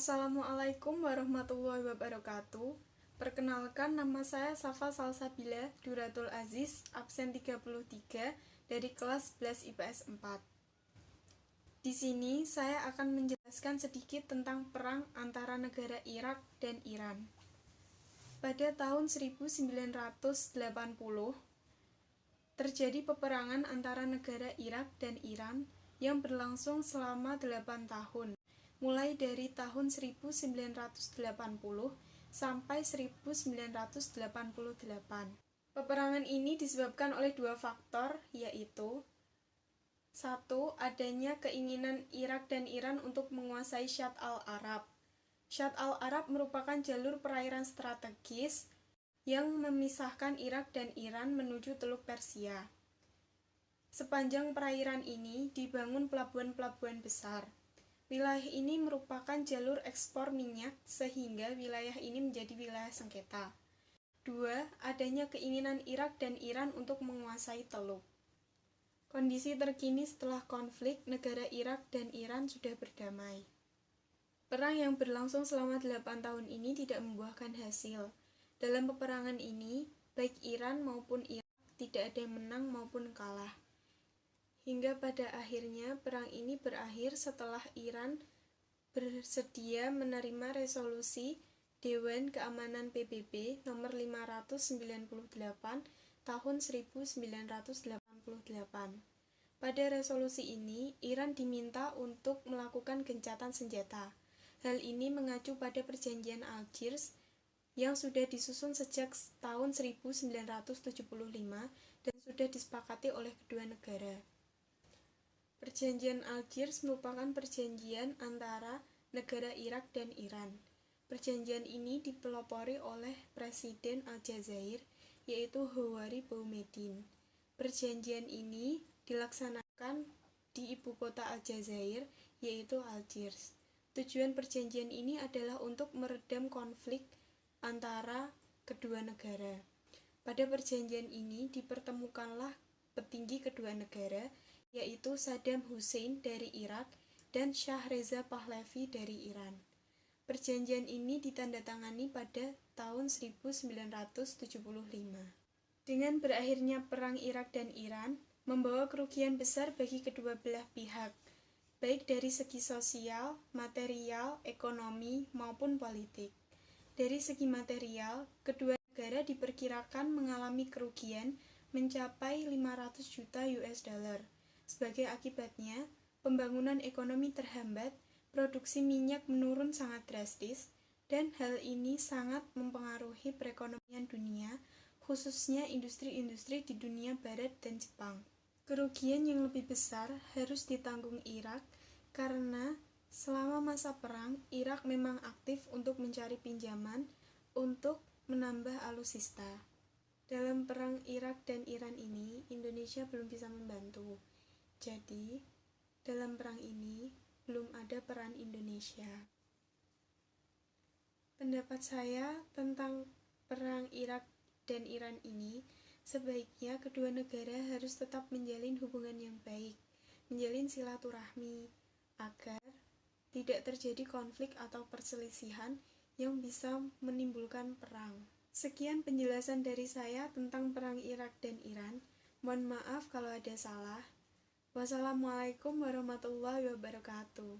Assalamualaikum warahmatullahi wabarakatuh. Perkenalkan, nama saya Safa Salsabila Duratul Aziz, absen 33 dari kelas 11 IPS 4. Di sini saya akan menjelaskan sedikit tentang perang antara negara Irak dan Iran. Pada tahun 1980, terjadi peperangan antara negara Irak dan Iran yang berlangsung selama 8 tahun. Mulai dari tahun 1980 sampai 1988. Peperangan ini disebabkan oleh dua faktor, yaitu 1. Adanya keinginan Irak dan Iran untuk menguasai Shatt al-Arab. Shatt al-Arab merupakan jalur perairan strategis yang memisahkan Irak dan Iran menuju Teluk Persia. Sepanjang perairan ini dibangun pelabuhan-pelabuhan besar. Wilayah ini merupakan jalur ekspor minyak sehingga wilayah ini menjadi wilayah sengketa. 2. Adanya keinginan Irak dan Iran untuk menguasai Teluk. Kondisi terkini setelah konflik, negara Irak dan Iran sudah berdamai. Perang yang berlangsung selama 8 tahun ini tidak membuahkan hasil. Dalam peperangan ini, baik Iran maupun Irak tidak ada yang menang maupun kalah. Hingga pada akhirnya perang ini berakhir setelah Iran bersedia menerima resolusi Dewan Keamanan PBB nomor 598 tahun 1988. Pada resolusi ini, Iran diminta untuk melakukan gencatan senjata. Hal ini mengacu pada perjanjian Algiers yang sudah disusun sejak tahun 1975 dan sudah disepakati oleh kedua negara. Perjanjian Algiers merupakan perjanjian antara negara Irak dan Iran. Perjanjian ini dipelopori oleh Presiden Aljazair, yaitu Houari Boumediene. Perjanjian ini dilaksanakan di ibu kota Aljazair, yaitu Algiers. Tujuan perjanjian ini adalah untuk meredam konflik antara kedua negara. Pada perjanjian ini dipertemukanlah petinggi kedua negara, yaitu Saddam Hussein dari Irak dan Shah Reza Pahlavi dari Iran. Perjanjian ini ditandatangani pada tahun 1975. Dengan berakhirnya perang Irak dan Iran, membawa kerugian besar bagi kedua belah pihak, baik dari segi sosial, material, ekonomi, maupun politik. Dari segi material, kedua negara diperkirakan mengalami kerugian mencapai 500 juta US dollar. Sebagai akibatnya, pembangunan ekonomi terhambat, produksi minyak menurun sangat drastis, dan hal ini sangat mempengaruhi perekonomian dunia, khususnya industri-industri di dunia Barat dan Jepang. Kerugian yang lebih besar harus ditanggung Irak karena selama masa perang, Irak memang aktif untuk mencari pinjaman untuk menambah alutsista. Dalam perang Irak dan Iran ini, Indonesia belum bisa membantu. Jadi, dalam perang ini belum ada peran Indonesia. Pendapat saya tentang perang Irak dan Iran ini, sebaiknya kedua negara harus tetap menjalin hubungan yang baik, menjalin silaturahmi, agar tidak terjadi konflik atau perselisihan yang bisa menimbulkan perang. Sekian penjelasan dari saya tentang perang Irak dan Iran. Mohon maaf kalau ada salah. Wassalamualaikum warahmatullahi wabarakatuh.